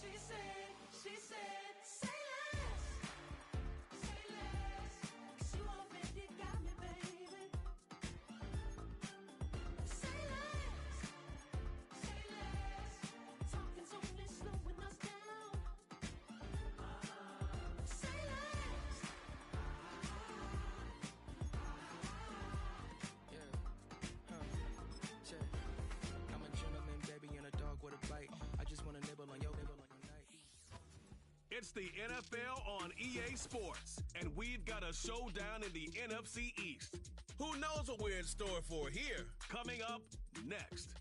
She said, say less, 'cause you already got me, baby. Say less, talking's only slowing us down. Say less. I'm a gentleman, baby, and a dog with a bite. I just want to nibble on your night. It's the NFL on EA Sports, and we've got a showdown in the NFC East. Who knows what we're in store for here? Coming up next.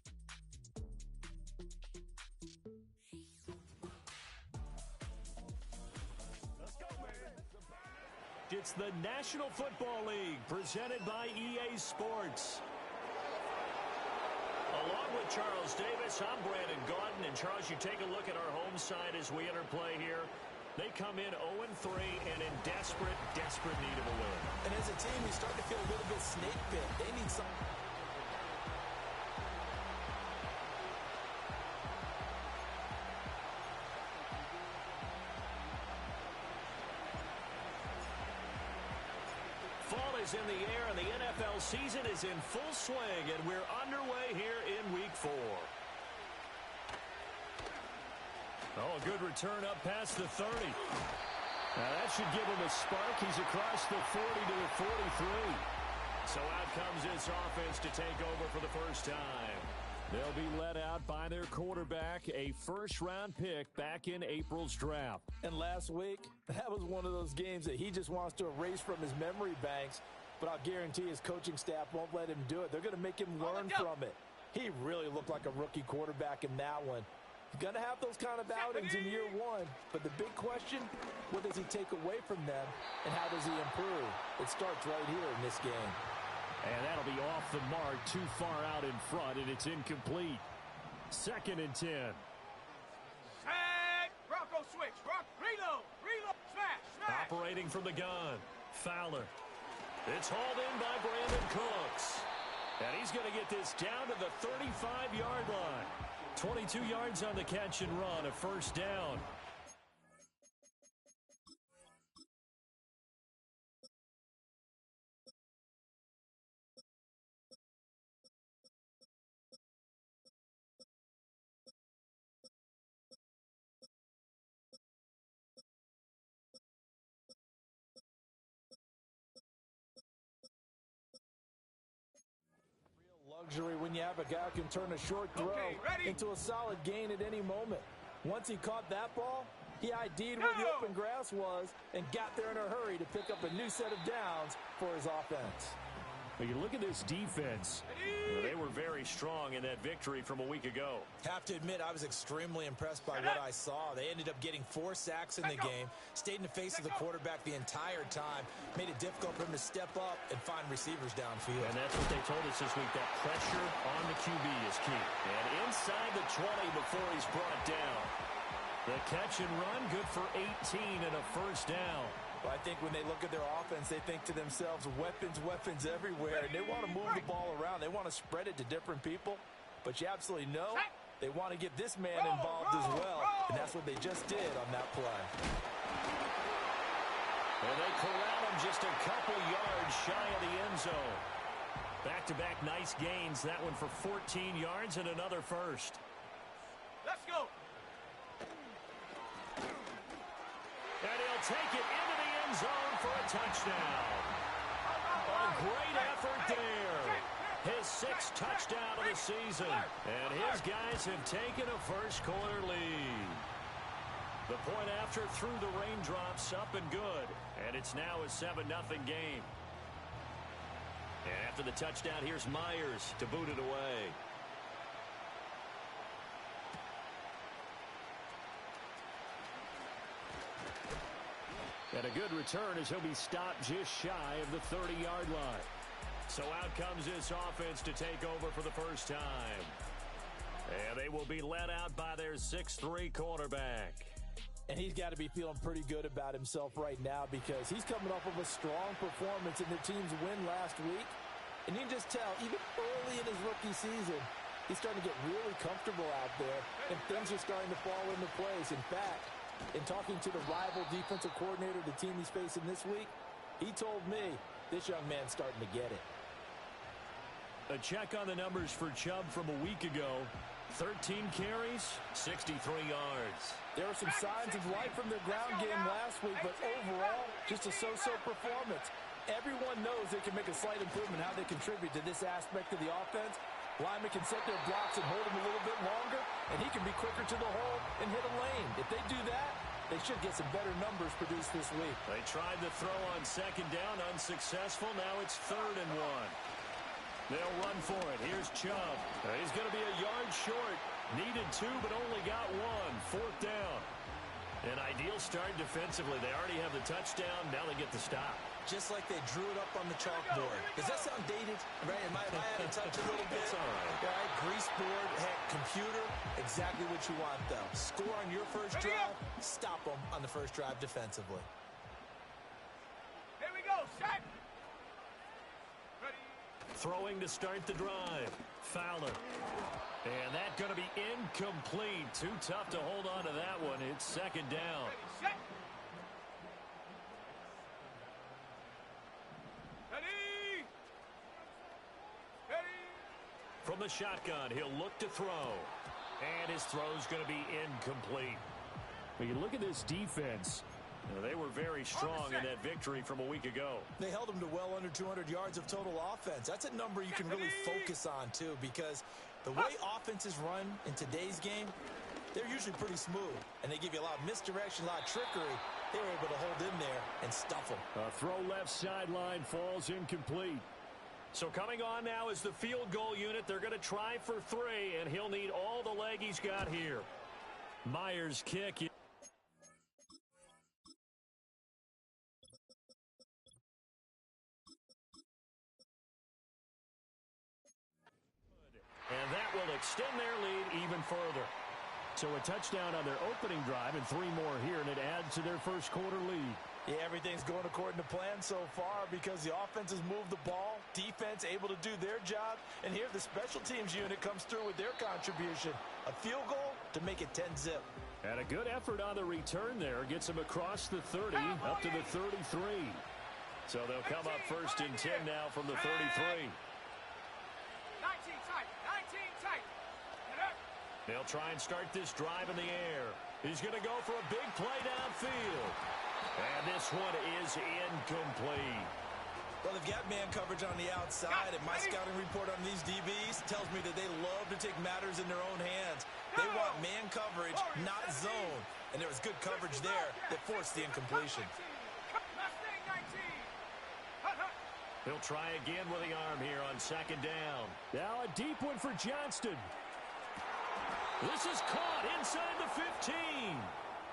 Let's go, man. It's the National Football League presented by EA Sports. Along with Charles Davis, I'm Brandon Gaudin. And, Charles, you take a look at our home side as we enter play here. They come in 0-3 and in desperate need of a win. And as a team, you start to feel a little bit snake bit. They need some. Fall is in the air, and the NFL season is in full swing, and we're underway here in Week 4. Oh, a good return up past the 30. Now, that should give him a spark. He's across the 40 to the 43. So out comes this offense to take over for the first time. They'll be led out by their quarterback, a first-round pick back in April's draft. And last week, that was one of those games that he just wants to erase from his memory banks, but I'll guarantee his coaching staff won't let him do it. They're going to make him learn from it. He really looked like a rookie quarterback in that one. He's going to have those kind of outings in year one, but the big question, what does he take away from them, and how does he improve? It starts right here in this game. And that'll be off the mark, too far out in front, and it's incomplete. 2nd and 10. Tag! Bronco switch. Reload. Smash. Operating from the gun. Fowler. It's hauled in by Brandon Cooks. And he's going to get this down to the 35-yard line. 22 yards on the catch and run, a first down. Luxury when you have a guy who can turn a short throw into a solid gain at any moment. Once he caught that ball, he ID'd where the open grass was and got there in a hurry to pick up a new set of downs for his offense. Well, you look at this defense. They were very strong in that victory from a week ago. Have to admit, I was extremely impressed by what I saw. They ended up getting 4 sacks in the game, stayed in the face of the quarterback the entire time, made it difficult for him to step up and find receivers downfield. And that's what they told us this week, that pressure on the QB is key. And inside the 20 before he's brought down. The catch and run, good for 18 and a first down. Well, I think when they look at their offense, they think to themselves, weapons everywhere. And they want to move the ball around. They want to spread it to different people. But you absolutely know they want to get this man involved as well. And that's what they just did on that play. And they corral him just a couple yards shy of the end zone. Back-to-back nice gains. That one for 14 yards and another first. Let's go. And he'll take it into the end zone for a touchdown. A great effort there. His 6th touchdown of the season. And his guys have taken a first-quarter lead. The point after through the raindrops, up and good. And it's now a 7-0 game. And after the touchdown, here's Myers to boot it away. And a good return as he'll be stopped just shy of the 30-yard line. So out comes this offense to take over for the first time. And they will be led out by their 6'3" quarterback. And he's got to be feeling pretty good about himself right now because he's coming off of a strong performance in the team's win last week. And you can just tell, even early in his rookie season, He's starting to get really comfortable out there, and things are starting to fall into place. In fact, in talking to the rival defensive coordinator, the team he's facing this week, he told me this young man's starting to get it. A check on the numbers for Chubb from a week ago. 13 carries, 63 yards. There were some signs of life from their ground game last week, but overall, just a so-so performance. Everyone knows they can make a slight improvement how they contribute to this aspect of the offense. Linemen can set their blocks and hold him a little bit longer, and he can be quicker to the hole and hit a lane. If they do that, they should get some better numbers produced this week. They tried the throw on second down, unsuccessful. Now it's 3rd and 1. They'll run for it. Here's Chubb. He's going to be a yard short. Needed 2, but only got 1. 4th down. An ideal start defensively. They already have the touchdown. Now they get the stop. Just like they drew it up on the chalkboard. Does that sound dated? Right? Am I out of touch a little bit? It's all right. All right, grease board, heck, computer, exactly what you want, though. Score on your first drive, stop them on the first drive defensively. Here we go, set. Ready. Throwing to start the drive. Fowler. And that's going to be incomplete. Too tough to hold on to that one. It's 2nd down. Ready, set. Ready. Ready. From the shotgun, he'll look to throw. And his throw's going to be incomplete. When you look at this defense, they were very strong in that victory from a week ago. They held them to well under 200 yards of total offense. That's a number you can really focus on, too, because the way offenses run in today's game, they're usually pretty smooth, and they give you a lot of misdirection, a lot of trickery. They were able to hold in there and stuff them. A throw left sideline falls incomplete. So coming on now is the field goal unit. They're going to try for 3, and he'll need all the leg he's got here. Myers' kick. And that will extend their lead even further. So a touchdown on their opening drive and 3 more here, and it adds to their first quarter lead. Yeah, everything's going according to plan so far because the offense has moved the ball, defense able to do their job, and here the special teams unit comes through with their contribution. A field goal to make it 10-zip. And a good effort on the return there. Gets him across the 30, up to the 33. So they'll come up 1st and 10 now from the 33. 19 tight. 19 tight. Get up. They'll try and start this drive in the air. He's going to go for a big play downfield. And this one is incomplete. Well, they've got man coverage on the outside, and my scouting report on these DBs tells me that they love to take matters in their own hands. They want man coverage, not zone. And there was good coverage there that forced the incompletion. Mustang 19. He'll try again with the arm here on 2nd down. Now a deep one for Johnston. This is caught inside the 15.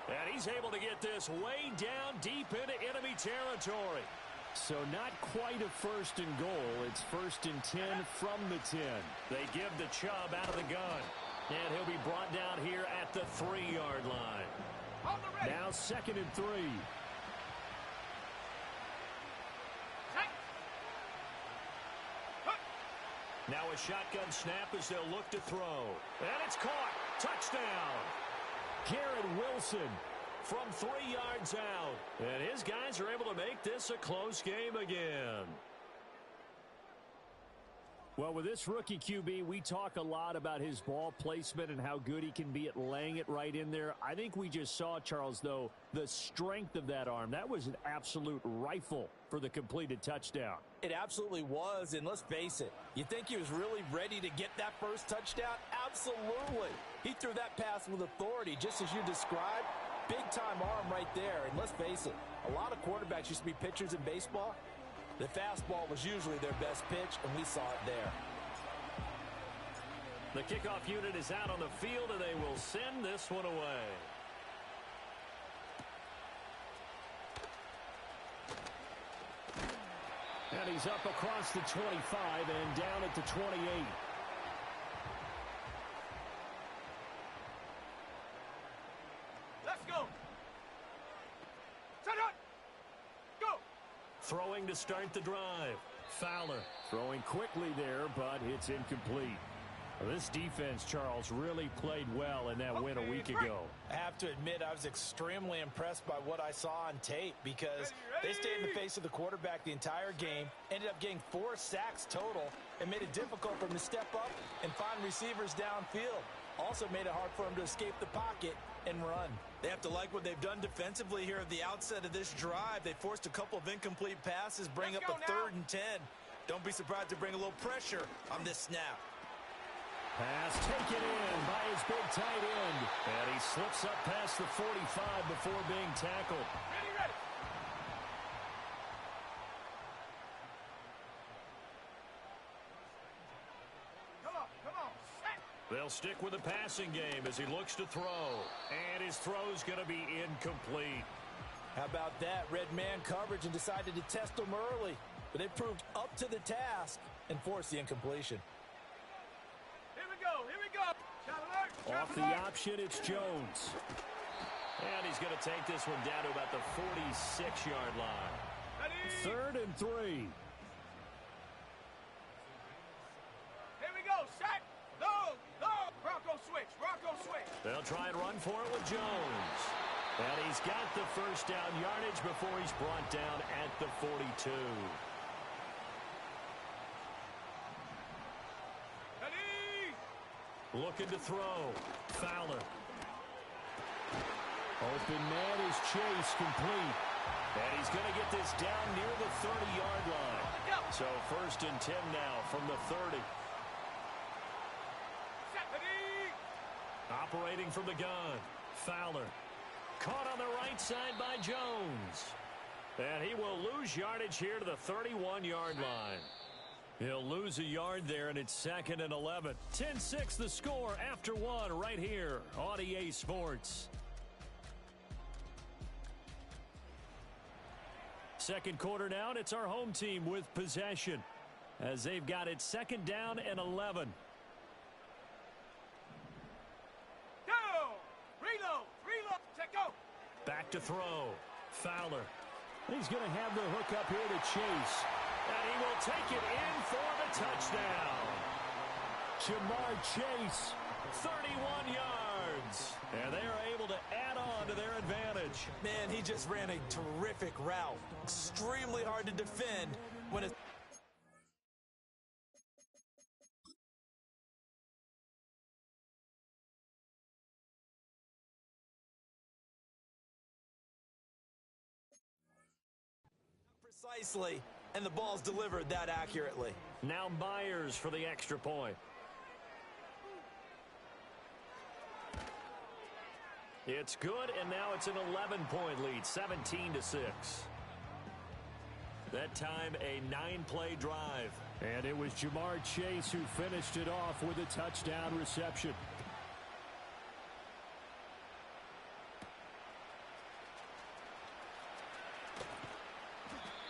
And he's able to get this way down deep into enemy territory. So not quite a 1st and goal. It's 1st and 10 from the 10. They give the Chubb out of the gun. And he'll be brought down here at the 3-yard line. Now 2nd and 3. Now a shotgun snap as they'll look to throw. And it's caught. Touchdown. Garrett Wilson from 3 yards out. And his guys are able to make this a close game again. Well, with this rookie QB, we talk a lot about his ball placement and how good he can be at laying it right in there. I think we just saw, Charles, though, the strength of that arm. That was an absolute rifle for the completed touchdown. It absolutely was, and let's face it, you think he was really ready to get that first touchdown? Absolutely. He threw that pass with authority, just as you described. Big-time arm right there, and let's face it, a lot of quarterbacks used to be pitchers in baseball. The fastball was usually their best pitch, and we saw it there. The kickoff unit is out on the field, and they will send this one away. And he's up across the 25 and down at the 28. Let's go. Set up. Go. Throwing to start the drive. Fowler throwing quickly there, but it's incomplete. Well, this defense, Charles, really played well in that win a week ago. I have to admit, I was extremely impressed by what I saw on tape because they stayed in the face of the quarterback the entire game, ended up getting 4 sacks total, and made it difficult for him to step up and find receivers downfield. Also made it hard for him to escape the pocket and run. They have to like what they've done defensively here at the outset of this drive. They forced a couple of incomplete passes, bring up a 3rd and 10. Don't be surprised to bring a little pressure on this snap. Pass taken in by his big tight end. And he slips up past the 45 before being tackled. Ready. Come on. Set. They'll stick with the passing game as he looks to throw. And his throw's going to be incomplete. How about that? Red man coverage and decided to test him early. But they proved up to the task and forced the incompletion. Here we go. Shot alert. Off the option, it's Jones. And he's going to take this one down to about the 46-yard line. Ready. 3rd and 3. Here we go. Set. Go. Bronco switch. They'll try and run for it with Jones. And he's got the first down yardage before he's brought down at the 42. Ready. Looking to throw. Fowler. Open man is Chase, complete. And he's going to get this down near the 30-yard line. So 1st and 10 now from the 30. Set. Ready. Operating from the gun. Fowler. Caught on the right side by Jones. And he will lose yardage here to the 31-yard line. He'll lose a yard there, and it's 2nd and 11. 10-6 the score after 1 right here on EA Sports. Second quarter now, and it's our home team with possession as they've got it 2nd down and 11. Reload. Check go. Back to throw. Fowler. He's going to have the hook up here to Chase. And he will take it in for the touchdown. Jamar Chase, 31 yards. And they are able to add on to their advantage. Man, he just ran a terrific route. Extremely hard to defend when it's... precisely, and the ball's delivered that accurately. Now Myers for the extra point. It's good, and now it's an 11-point lead, 17-6. That time, a 9-play drive. And it was Jamar Chase who finished it off with a touchdown reception.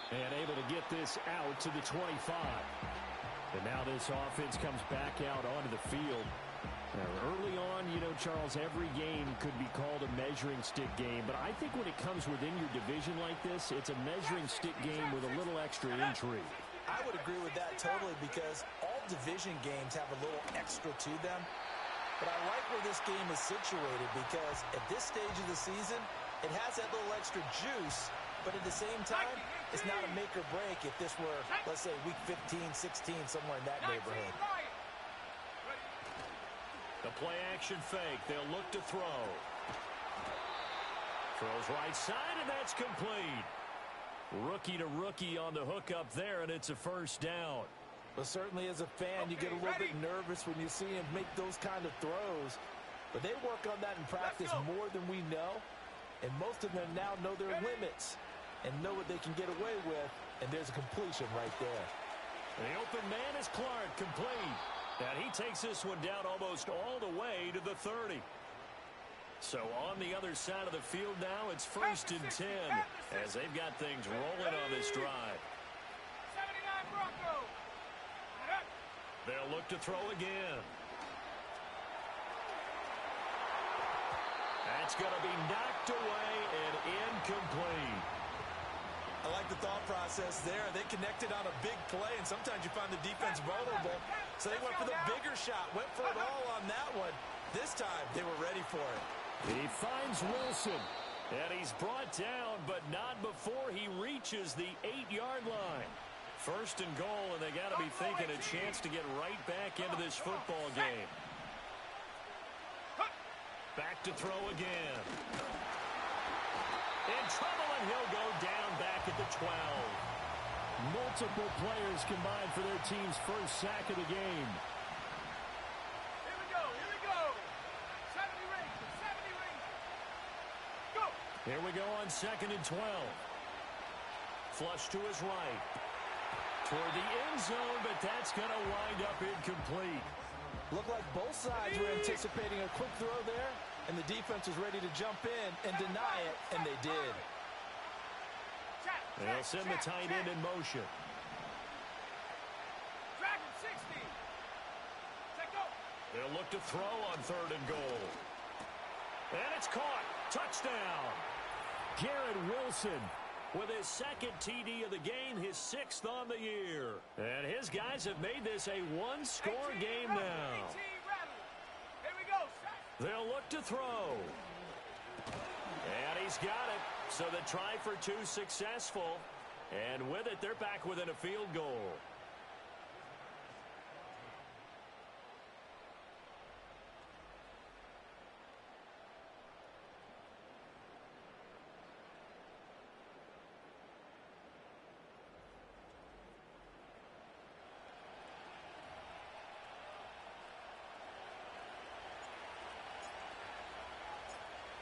And able to get this out to the 25. And now this offense comes back out onto the field. Now, early on, you know, Charles, every game could be called a measuring stick game. But I think when it comes within your division like this, it's a measuring stick game with a little extra intrigue. I would agree with that totally because all division games have a little extra to them. But I like where this game is situated because at this stage of the season, it has that little extra juice. But at the same time, it's not a make or break if this were, let's say, week 15, 16, somewhere in that neighborhood. The play action fake. They'll look to throw. Throws right side, and that's complete. Rookie to rookie on the hook up there, and it's a first down. But certainly as a fan, you get a little bit nervous when you see him make those kind of throws. But they work on that in practice more than we know. And most of them now know their limits and know what they can get away with. And there's a completion right there. The open man is Clark, complete. And he takes this one down almost all the way to the 30. So on the other side of the field now, it's 1st and 10 as they've got things rolling on this drive. 79 Bronco. They'll look to throw again. That's going to be knocked away and incomplete. I like the thought process there. They connected on a big play, and sometimes you find the defense vulnerable. So they went for the bigger shot, went for it all on that one. This time, they were ready for it. He finds Wilson, and he's brought down, but not before he reaches the 8-yard line. First and goal, and they got to be thinking a chance to get right back into this football game. Back to throw again. In trouble, and he'll go down back at the 12. Multiple players combined for their team's first sack of the game. Here we go, here we go. 70 Rangers, 70 Rangers. Go. Here we go on 2nd and 12. Flush to his right. Toward the end zone, but that's going to wind up incomplete. Looked like both sides were anticipating a quick throw there, and the defense was ready to jump in and deny it, and they did. They'll send the tight end in motion. Dragon 60. Check go. They'll look to throw on 3rd and goal. And it's caught. Touchdown. Garrett Wilson with his 2nd TD of the game, his 6th on the year. And his guys have made this a one-score game now. Here we go, set. They'll look to throw. And he's got it. So the try for 2 successful. And with it, they're back within a field goal.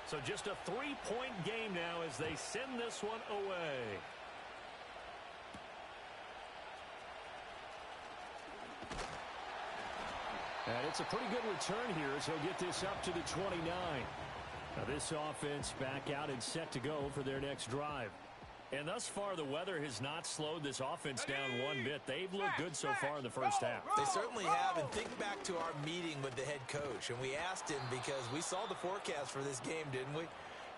So just a 3-point game now as they send this one away. And it's a pretty good return here as he'll get this up to the 29. Now this offense back out and set to go for their next drive. And thus far, the weather has not slowed this offense down one bit. They've looked good so far in the first half. They certainly have, and think back to our meeting with the head coach, and we asked him because we saw the forecast for this game, didn't we?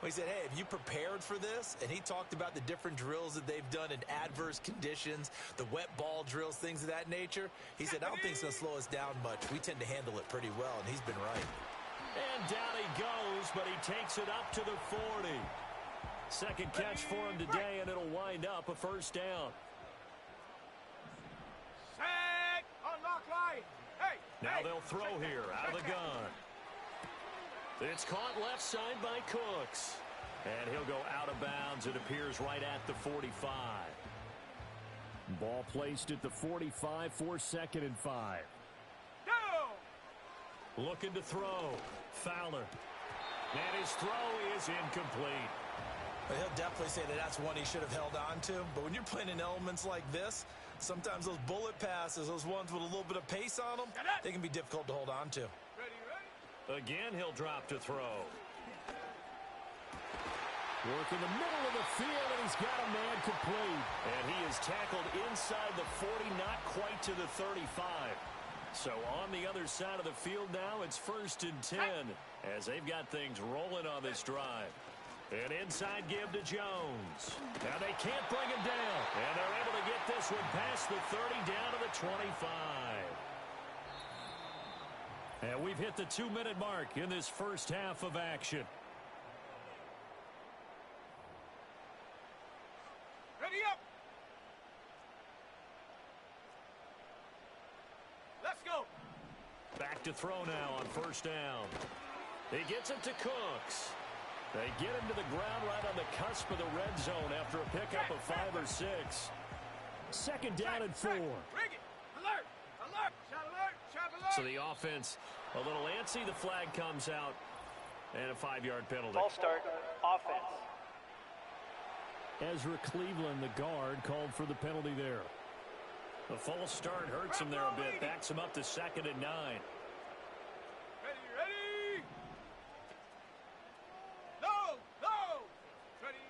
We said, hey, have you prepared for this? And he talked about the different drills that they've done in adverse conditions, the wet ball drills, things of that nature. He said, I don't think it's going to slow us down much. We tend to handle it pretty well, and he's been right. And down he goes, but he takes it up to the 40. Second catch for him today, and it'll wind up a first down. Set. Unlock line. Hey. Now they'll throw here out of the gun. It's caught left side by Cooks. And he'll go out of bounds. It appears right at the 45. Ball placed at the 45 for 2nd and 5. Go. Looking to throw. Fowler. And his throw is incomplete. But he'll definitely say that that's one he should have held on to. But when you're playing in elements like this, sometimes those bullet passes, those ones with a little bit of pace on them, they can be difficult to hold on to. Ready, ready. Again, he'll drop to throw. Work in the middle of the field, and he's got a man complete. And he is tackled inside the 40, not quite to the 35. So on the other side of the field now, it's 1st and 10 as they've got things rolling on this drive. An inside give to Jones. Now they can't bring him down. And they're able to get this one past the 30 down to the 25. And we've hit the 2-minute mark in this first half of action. Ready up. Let's go. Back to throw now on 1st down. He gets it to Cooks. They get him to the ground right on the cusp of the red zone after a pickup of 5 or 6. 2nd down and 4. Bring it. Alert. Alert. Shot alert. Shot alert. So the offense a little antsy. The flag comes out. And a 5-yard penalty. Ball start. Offense. Ezra Cleveland, the guard, called for the penalty there. The false start hurts him there a bit. Backs him up to 2nd and 9. Ready, ready. No, no. Ready.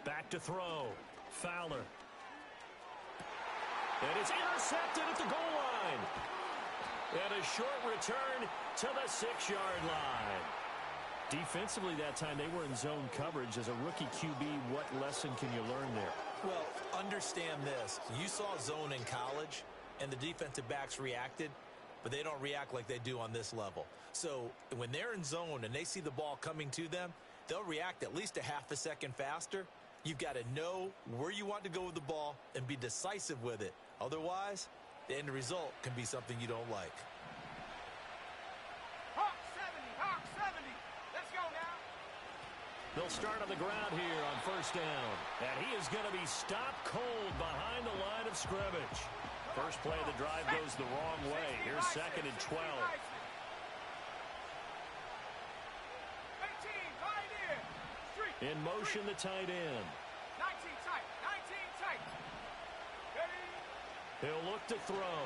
Back to throw. Fowler. And it's intercepted at the goal line. And a short return to the 6-yard line. Defensively that time, they were in zone coverage. As a rookie QB, what lesson can you learn there? Well, understand this. You saw zone in college, and the defensive backs reacted. but they don't react like they do on this level. So when they're in zone and they see the ball coming to them, they'll react at least a half a second faster. You've got to know where you want to go with the ball and be decisive with it. Otherwise, the end result can be something you don't like. Hawk 70, Hawk 70. Let's go now. They'll start on the ground here on first down. And he is going to be stopped cold behind the line of scrimmage. First play of the drive goes the wrong way. Here's second and 12. 18, right in. Street. In motion, the tight end. 19 tight, 19 tight. Ready? He'll look to throw.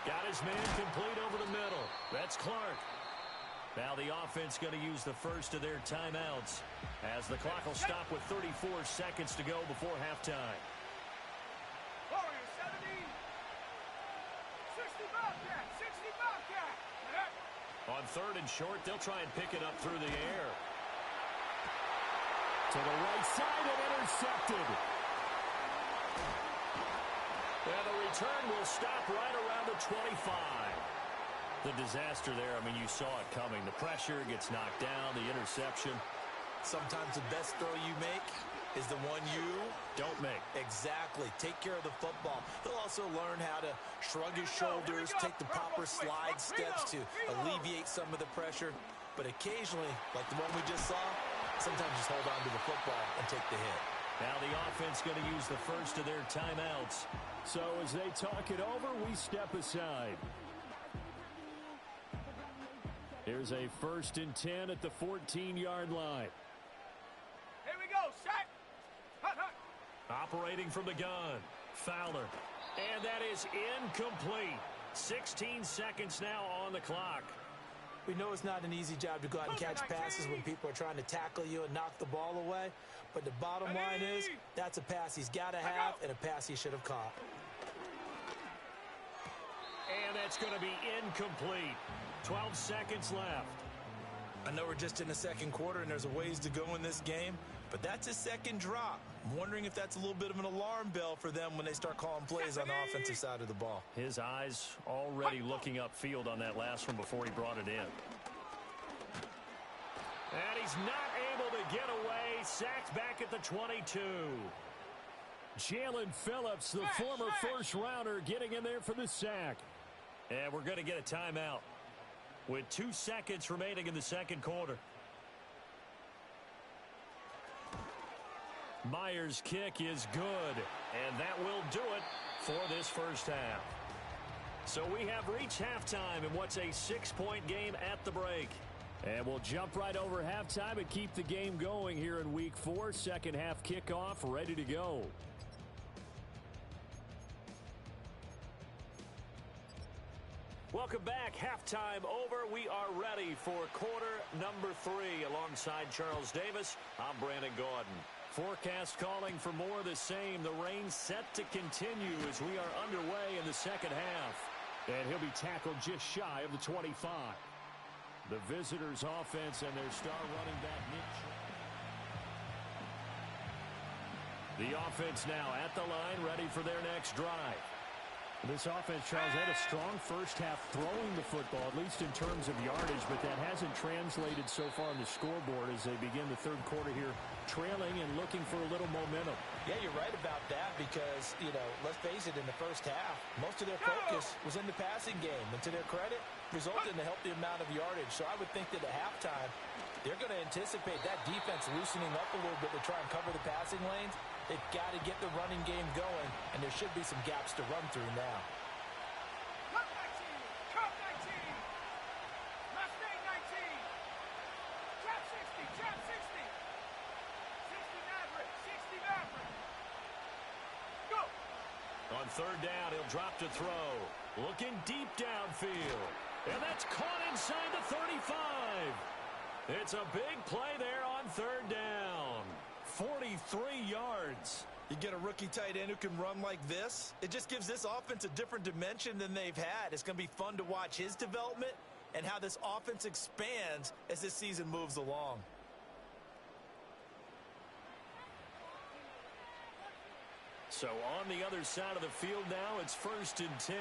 Got his man complete over the middle. That's Clark. Now the offense going to use the first of their timeouts as the clock will stop with 34 seconds to go before halftime. Warrior 70. 60 Bobcat, 60 Bobcat. On third and short, they'll try and pick it up through the air. To the right side and intercepted. And the return will stop right around the 25. The disaster there, I mean, you saw it coming. The pressure gets knocked down, the interception. Sometimes the best throw you make is the one you don't make. Exactly. Take care of the football. He'll also learn how to shrug his shoulders, take the proper slide steps to alleviate some of the pressure. But occasionally, like the one we just saw, sometimes just hold on to the football and take the hit. Now the offense going to use the first of their timeouts. So as they talk it over, we step aside. Here's a 1st and 10 at the 14-yard line. Here we go, set. Hut, hut. Operating from the gun, Fowler. And that is incomplete. 16 seconds now on the clock. We know it's not an easy job to go out and catch passes when people are trying to tackle you and knock the ball away. But the bottom line is, that's a pass he's got to have and a pass he should have caught. And that's going to be incomplete. 12 seconds left. I know we're just in the second quarter and there's a ways to go in this game, but that's a second drop. I'm wondering if that's a little bit of an alarm bell for them when they start calling plays on the offensive side of the ball. His eyes already looking upfield on that last one before he brought it in. And he's not able to get away. Sacked back at the 22. Jalen Phillips, the former first-rounder, getting in there for the sack. And we're going to get a timeout with 2 seconds remaining in the second quarter. Myers' kick is good, and that will do it for this first half. So we have reached halftime in what's a 6-point game at the break. And we'll jump right over halftime and keep the game going here in Week 4. Second half kickoff ready to go. Welcome back. Halftime over. We are ready for quarter number 3. Alongside Charles Davis, I'm Brandon Gaudin. Forecast calling for more of the same. The rain set to continue as we are underway in the second half. And he'll be tackled just shy of the 25. The visitors' offense and their star running back, Nick. The offense now at the line, ready for their next drive. This offense, Charles, had a strong first half throwing the football, at least in terms of yardage, but that hasn't translated so far on the scoreboard as they begin the third quarter here, trailing and looking for a little momentum. Yeah, you're right about that because, let's face it, in the first half, most of their focus was in the passing game. And to their credit, resulted in a healthy amount of yardage. So I would think that at halftime, they're going to anticipate that defense loosening up a little bit to try and cover the passing lanes. They've got to get the running game going, and there should be some gaps to run through now. Cut 19, cut 19. Mustang 19. Trap 60, trap 60. 60 Maverick, 60 Maverick. Go. On third down, he'll drop to throw. Looking deep downfield. And that's caught inside the 35. It's a big play there on third down. 43 yards. You get a rookie tight end who can run like this. It just gives this offense a different dimension than they've had. It's going to be fun to watch his development and how this offense expands as this season moves along. So on the other side of the field now, it's 1st and 10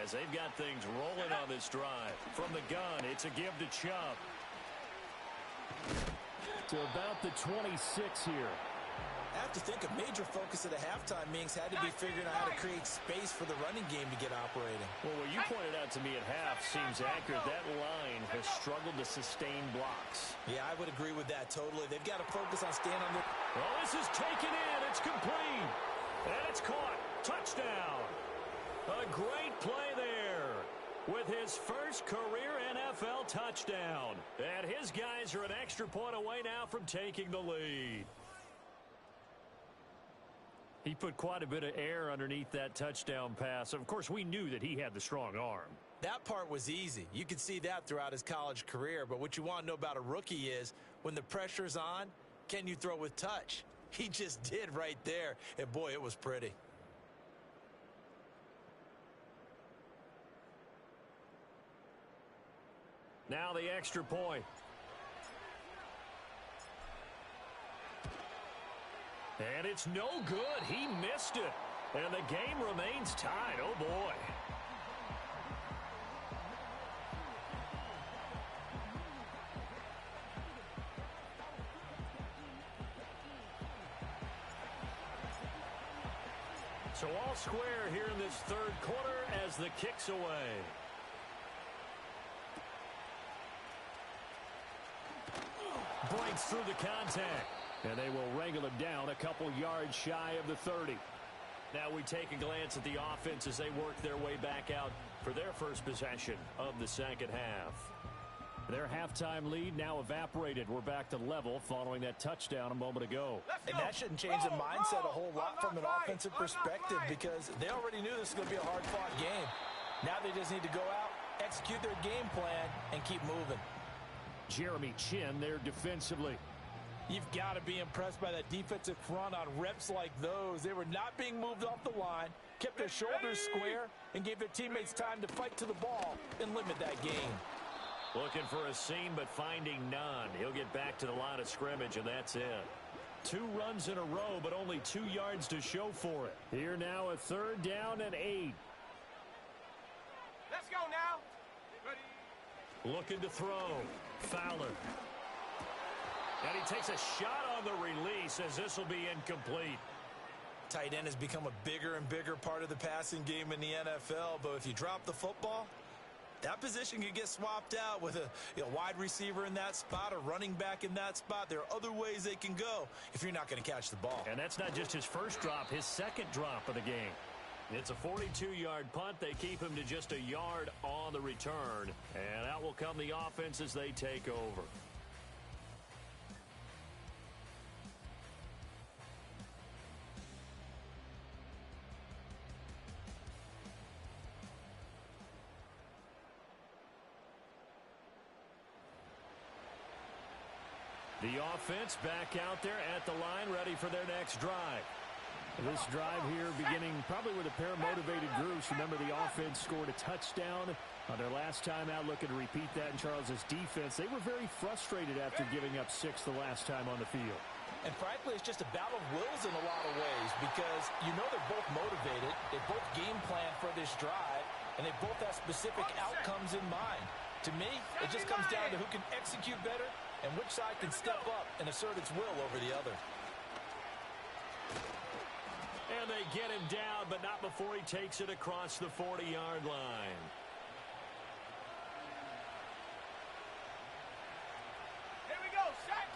as they've got things rolling on this drive. From the gun, it's a give to Chubb. To about the 26 here. I have to think a major focus of the halftime meetings had to be figuring out how to create space for the running game to get operating. Well, what you pointed out to me at half seems accurate. That line has struggled to sustain blocks. Yeah, I would agree with that totally. They've got to focus on staying on their... Oh, this is taken in. It's complete. And it's caught. Touchdown. A great play there with his first career NFL touchdown. And his guys are an extra point away now from taking the lead. He put quite a bit of air underneath that touchdown pass. Of course, we knew that he had the strong arm. That part was easy. You could see that throughout his college career. But what you want to know about a rookie is when the pressure's on, can you throw with touch? He just did right there. And, boy, it was pretty. Now the extra point. And it's no good. He missed it. And the game remains tied. Oh, boy. So all square here in this third quarter as the kick's away. Breaks through the contact. And they will wrangle him down a couple yards shy of the 30. Now we take a glance at the offense as they work their way back out for their first possession of the second half. Their halftime lead now evaporated. We're back to level following that touchdown a moment ago. And that shouldn't change the mindset a whole lot from an offensive perspective because they already knew this was going to be a hard-fought game. Now they just need to go out, execute their game plan, and keep moving. Jeremy Chin there defensively. You've got to be impressed by that defensive front on reps like those. They were not being moved off the line, kept their shoulders square, and gave their teammates time to fight to the ball and limit that gain. Looking for a seam, but finding none. He'll get back to the line of scrimmage, and that's it. 2 runs in a row, but only 2 yards to show for it. Here now, a 3rd down and 8. Let's go now. Ready? Looking to throw. Fowler. And he takes a shot on the release as this will be incomplete. Tight end has become a bigger and bigger part of the passing game in the NFL, but if you drop the football, that position can get swapped out with a wide receiver in that spot, a running back in that spot. There are other ways they can go if you're not going to catch the ball. And that's not just his first drop, his second drop of the game. It's a 42-yard punt. They keep him to just a yard on the return. And out will come the offense as they take over. The offense back out there at the line, ready for their next drive. This drive here beginning probably with a pair of motivated groups. Remember, the offense scored a touchdown on their last time out. Looking to repeat that in Charles's defense. They were very frustrated after giving up 6 the last time on the field. And frankly, it's just a battle of wills in a lot of ways because you know they're both motivated. They both game plan for this drive, and they both have specific outcomes in mind. To me, it just comes down to who can execute better and which side can step up and assert its will over the other. And they get him down, but not before he takes it across the 40-yard line. Here we go, set.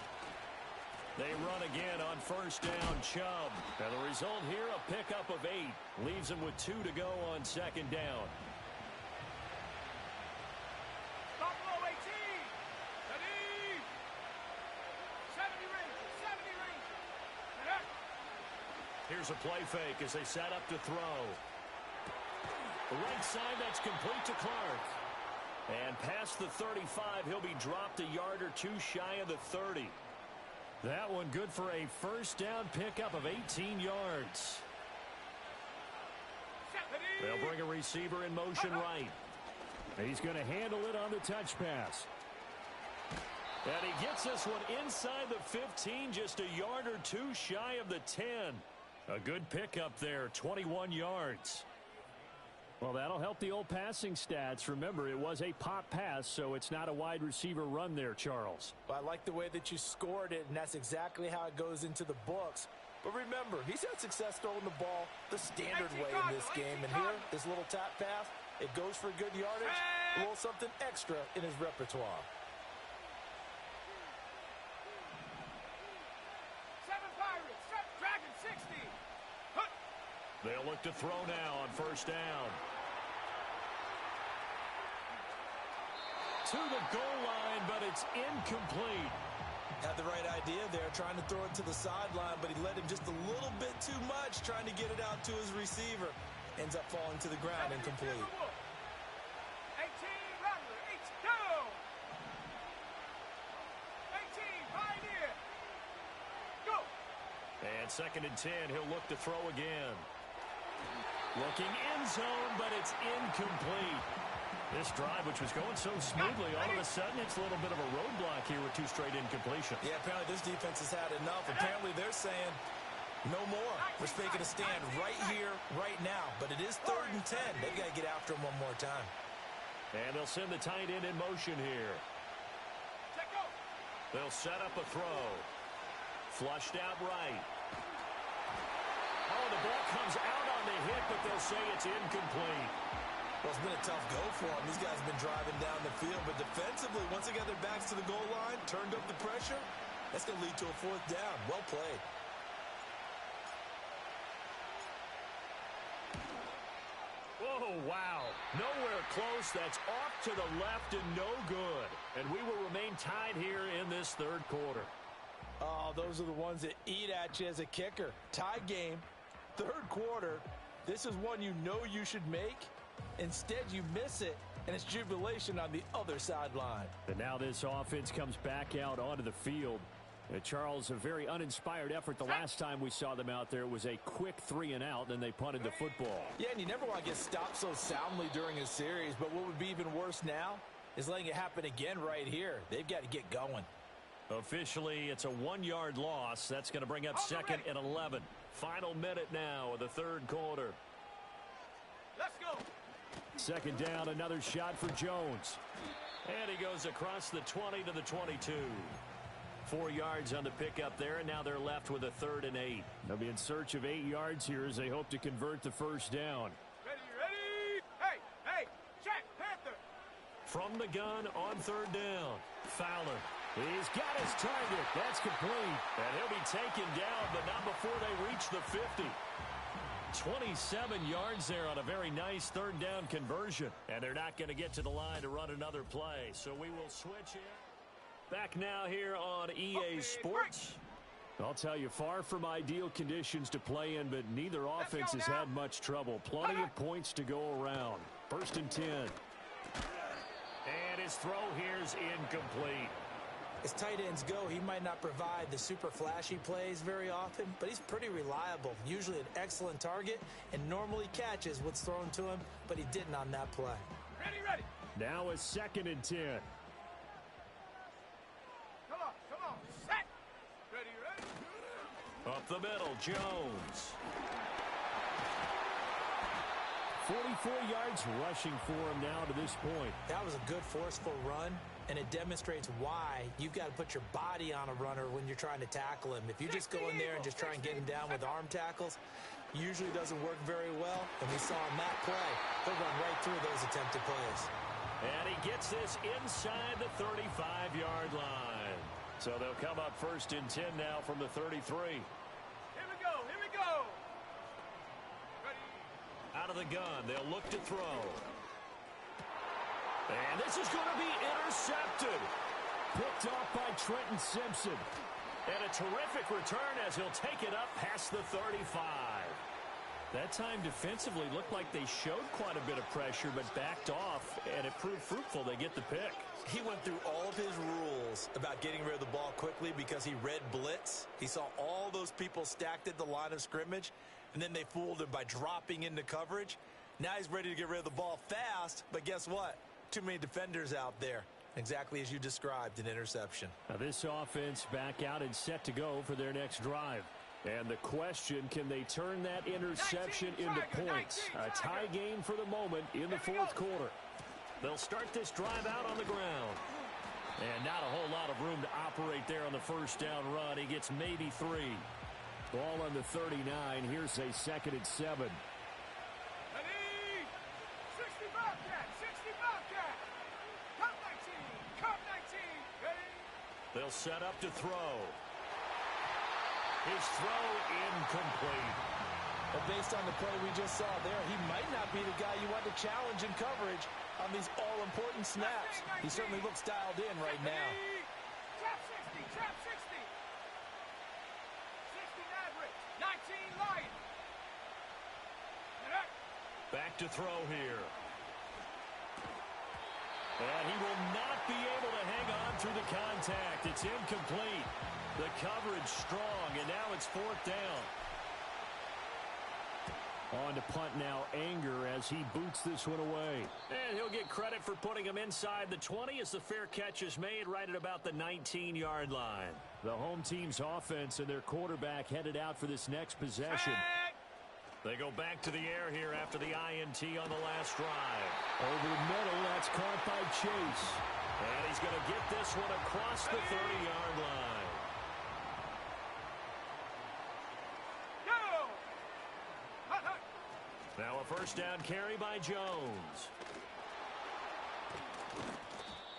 They run again on first down, Chubb. And the result here, a pickup of 8. Leaves them with 2 to go on second down. Buffalo 18. Ready. 70 range. 70 range. Set. Here's a play fake as they set up to throw. The right side, that's complete to Clark. And past the 35, he'll be dropped a yard or 2 shy of the 30. That one good for a first down pickup of 18 yards. They'll bring a receiver in motion right. He's going to handle it on the touch pass. And he gets this one inside the 15, just a yard or 2 shy of the 10. A good pickup there, 21 yards. Well, that'll help the old passing stats. Remember, it was a pop pass, so it's not a wide receiver run there, Charles. Well, I like the way that you scored it, and that's exactly how it goes into the books. But remember, he's had success throwing the ball the standard way in this game. And here, this little tap pass, it goes for good yardage, a little something extra in his repertoire. 7 Pirates, 7 Dragon 60. Huh. They'll look to throw now on first down. To the goal line, but it's incomplete. Had the right idea there, trying to throw it to the sideline, but he led him just a little bit too much, trying to get it out to his receiver. Ends up falling to the ground, incomplete. 18 Rattler, 18 Pioneer. Go. And 2nd and 10, he'll look to throw again. Looking end zone, but it's incomplete. This drive, which was going so smoothly, all of a sudden it's a little bit of a roadblock here with 2 straight incompletions. Yeah, apparently this defense has had enough. Apparently they're saying, no more. We're making a stand right here, right now. But it is 3rd and 10. They've got to get after him one more time. And they'll send the tight end in motion here. They'll set up a throw. Flushed out right. Oh, the ball comes out on the hit, but they'll say it's incomplete. Well, it's been a tough go for them. These guys have been driving down the field, but defensively, once they got their backs to the goal line, turned up the pressure, that's going to lead to a 4th down. Well played. Whoa, wow. Nowhere close. That's off to the left and no good. And we will remain tied here in this 3rd quarter. Oh, those are the ones that eat at you as a kicker. Tie game, 3rd quarter. This is one you know you should make. Instead, you miss it, and it's jubilation on the other sideline. And now this offense comes back out onto the field. Charles, a very uninspired effort. The last time we saw them out there, it was a quick 3 and out, and they punted the football. Yeah, and you never want to get stopped so soundly during a series, but what would be even worse now is letting it happen again right here. They've got to get going. Officially, it's a 1-yard loss. That's going to bring up 2nd and 11. Final minute now of the 3rd quarter. Let's go. 2nd down, another shot for Jones. And he goes across the 20 to the 22. 4 yards on the pickup there, and now they're left with a 3rd and 8. They'll be in search of 8 yards here as they hope to convert the first down. Ready. Hey, check, Panther. From the gun on 3rd down. Fowler. He's got his target. That's complete. And he'll be taken down, but not before they reach the 50. 27 yards there on a very nice 3rd down conversion. And they're not going to get to the line to run another play. So we will switch in. Back now here on EA Sports. I'll tell you, far from ideal conditions to play in, but neither offense has had much trouble. Plenty of points to go around. 1st and 10. And his throw here's incomplete. As tight ends go, he might not provide the super flashy plays very often, but he's pretty reliable. Usually an excellent target and normally catches what's thrown to him, but he didn't on that play. Ready. Now a 2nd and 10. Come on. Set. Ready. Up the middle, Jones. 44 yards rushing for him now to this point. That was a good forceful run, and it demonstrates why you've got to put your body on a runner when you're trying to tackle him. If you just go in there and just try and get him down with arm tackles, usually doesn't work very well. And we saw on that play, he'll run right through those attempted plays. And he gets this inside the 35-yard line. So they'll come up 1st and 10 now from the 33. Here we go. Ready. Out of the gun, they'll look to throw. And this is going to be intercepted. Picked off by Trenton Simpson. And a terrific return as he'll take it up past the 35. That time defensively looked like they showed quite a bit of pressure but backed off, and it proved fruitful. They get the pick. He went through all of his rules about getting rid of the ball quickly because he read blitz. He saw all those people stacked at the line of scrimmage, and then they fooled him by dropping into coverage. Now he's ready to get rid of the ball fast, but guess what? Too many defenders out there. Exactly as you described, an interception. Now this offense back out and set to go for their next drive. And the question, can they turn that interception into points? A tie game for the moment in the fourth quarter. They'll start this drive out on the ground. And not a whole lot of room to operate there on the first down run. He gets maybe 3. Ball on the 39. Here's a 2nd and 7. Ready? 60 Bobcat, 60 Bobcat. Come 19, come 19. Ready? They'll set up to throw. His throw incomplete. But based on the play we just saw there, he might not be the guy you want to challenge in coverage on these all-important snaps. He certainly looks dialed in right now. Trap 60, trap 60. 16 average, 19 light. Back to throw here. And he will not be able to hang on through the contact. It's incomplete. The coverage strong, and now it's 4th down. On to punt now, Anger, as he boots this one away. And he'll get credit for putting him inside the 20 as the fair catch is made right at about the 19-yard line. The home team's offense and their quarterback headed out for this next possession. They go back to the air here after the INT on the last drive. Over the middle, that's caught by Chase. And he's going to get this one across the 30-yard line. Now a first down carry by Jones.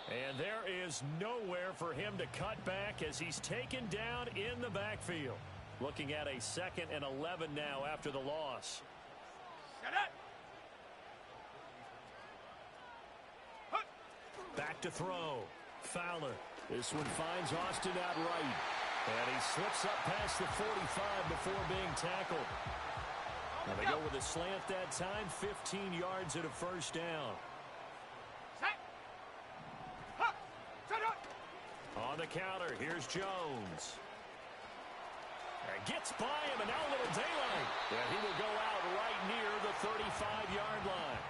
And there is nowhere for him to cut back as he's taken down in the backfield. Looking at a 2nd and 11 now after the loss. Back to throw. Fowler. This one finds Austin out right. And he slips up past the 45 before being tackled. Now they go with a slant that time, 15 yards at a first down. On the counter, here's Jones. And gets by him, and now a little daylight. And he will go out right near the 35-yard line.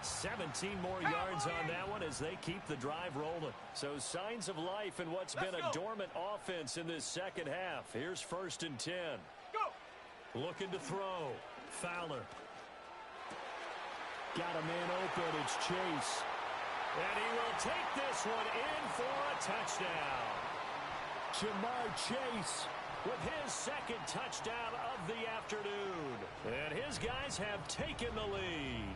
17 more yards on that one as they keep the drive rolling. So signs of life in what's been a dormant offense in this second half. Here's 1st and 10. Looking to throw. Fowler. Got a man open. It's Chase. And he will take this one in for a touchdown. Jamar Chase with his 2nd touchdown of the afternoon. And his guys have taken the lead.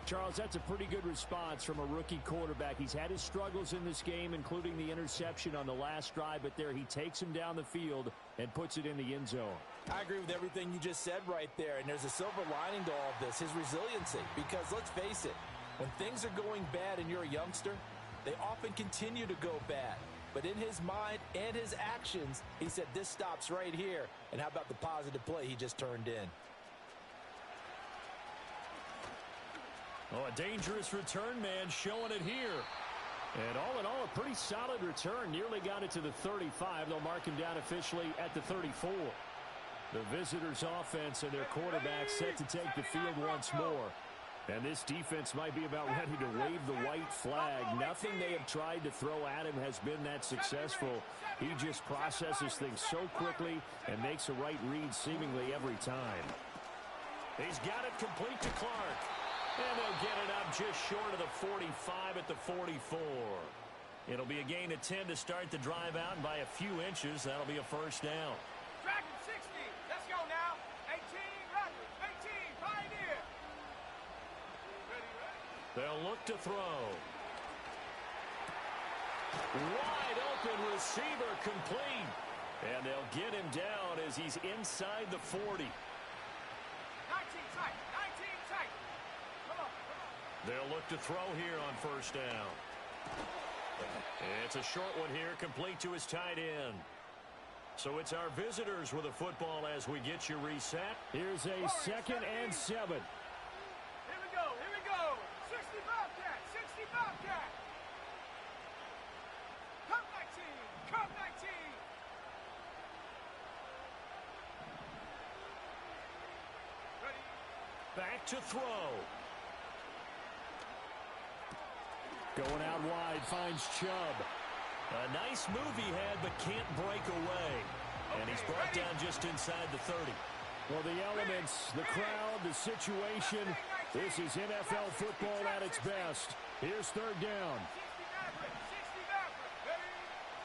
Charles, that's a pretty good response from a rookie quarterback. He's had his struggles in this game, including the interception on the last drive, but there he takes him down the field and puts it in the end zone. I agree with everything you just said right there, and there's a silver lining to all of this, his resiliency. Because let's face it, when things are going bad and you're a youngster, they often continue to go bad. But in his mind and his actions, he said, this stops right here. And how about the positive play he just turned in? Oh, a dangerous return man showing it here. And all in all, a pretty solid return. Nearly got it to the 35. They'll mark him down officially at the 34. The visitors' offense and their quarterback set to take the field once more. And this defense might be about ready to wave the white flag. Nothing they have tried to throw at him has been that successful. He just processes things so quickly and makes a right read seemingly every time. He's got it complete to Clark. And they'll get it up just short of the 45 at the 44. It'll be a gain of 10 to start the drive out, and by a few inches, that'll be a first down. Dragon 60. Let's go now. 18, Raptors. 18, Pioneer. Ready. They'll look to throw. Wide open receiver complete. And they'll get him down as he's inside the 40. 19 tight. 19 tight. Come on. They'll look to throw here on first down. It's a short one here, complete to his tight end. So it's our visitors with a football as we get you reset. Here's a 2nd and 7. Here we go. Here we go. 60 Bobcat. 60 Bobcat. Come 19. Come 19. Ready. Back to throw. Going out wide, finds Chubb. A nice move he had, but can't break away. And he's brought down just inside the 30. Well, the elements, the crowd, the situation, this is NFL football at its best. Here's third down.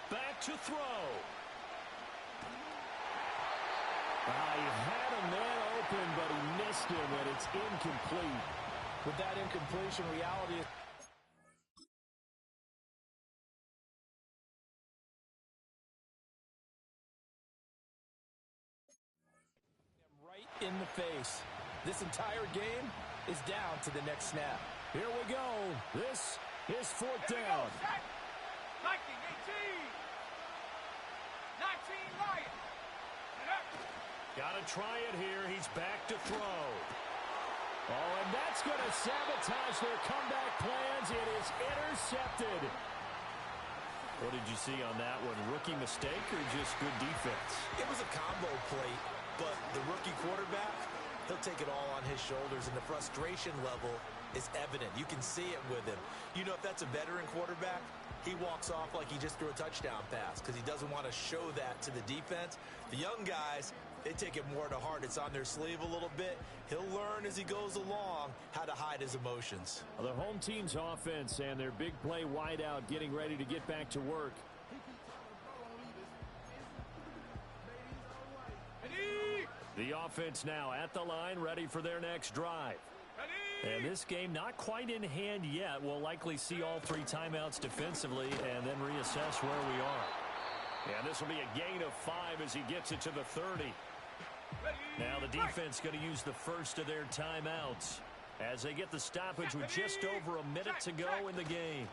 Back to throw. He had a man open, but he missed him, and it's incomplete. With that incompletion, reality is right in the face. This entire game is down to the next snap. Here we go. This is fourth down. 19, 18. 19, Lions. Got to try it here. He's back to throw. Oh, and that's going to sabotage their comeback plans. It is intercepted. What did you see on that one? Rookie mistake or just good defense? It was a combo play, but the rookie quarterback, he'll take it all on his shoulders, and the frustration level is evident. You can see it with him. You know, if that's a veteran quarterback, he walks off like he just threw a touchdown pass because he doesn't want to show that to the defense. The young guys, they take it more to heart. It's on their sleeve a little bit. He'll learn as he goes along how to hide his emotions. The home team's offense and their big play wideout getting ready to get back to work. The offense now at the line, ready for their next drive. And this game not quite in hand yet. We'll likely see all three timeouts defensively and then reassess where we are. And this will be a gain of 5 as he gets it to the 30. Now the defense going to use the first of their timeouts as they get the stoppage with just over a minute to go in the game.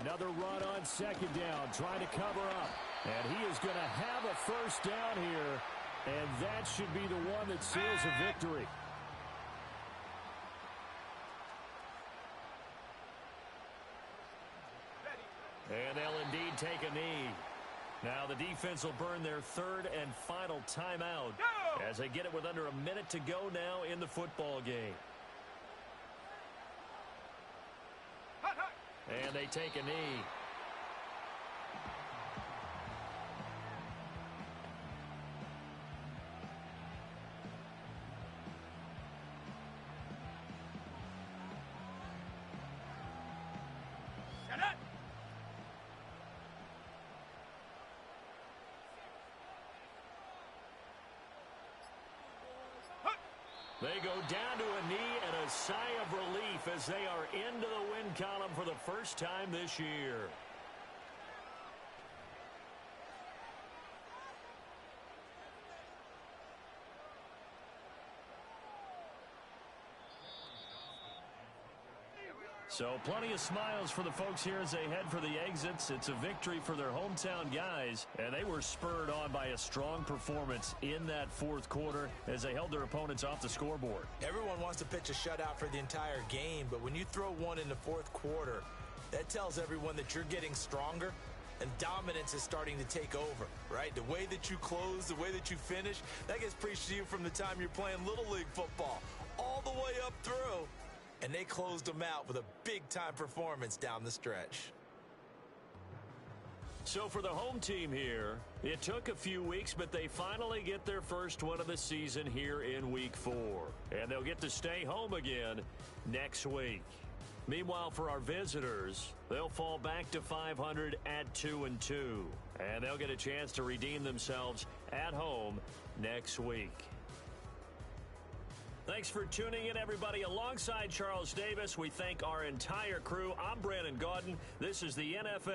Another run on second down, trying to cover up. And he is going to have a first down here, and that should be the one that seals a victory. And they'll indeed take a knee. Now the defense will burn their third and final timeout as they get it with under a minute to go now in the football game. And they take a knee. They go down to a knee and a sigh of relief as they are into the win column for the first time this year. So plenty of smiles for the folks here as they head for the exits. It's a victory for their hometown guys, and they were spurred on by a strong performance in that fourth quarter as they held their opponents off the scoreboard. Everyone wants to pitch a shutout for the entire game, but when you throw one in the fourth quarter, that tells everyone that you're getting stronger and dominance is starting to take over, right? The way that you close, the way that you finish, that gets preached to you from the time you're playing Little League football all the way up through. And they closed them out with a big-time performance down the stretch. So for the home team here, it took a few weeks, but they finally get their first one of the season here in Week 4. And they'll get to stay home again next week. Meanwhile, for our visitors, they'll fall back to 500 at 2-2. And they'll get a chance to redeem themselves at home next week. Thanks for tuning in, everybody. Alongside Charles Davis, we thank our entire crew. I'm Brandon Gaudin. This is the NFL.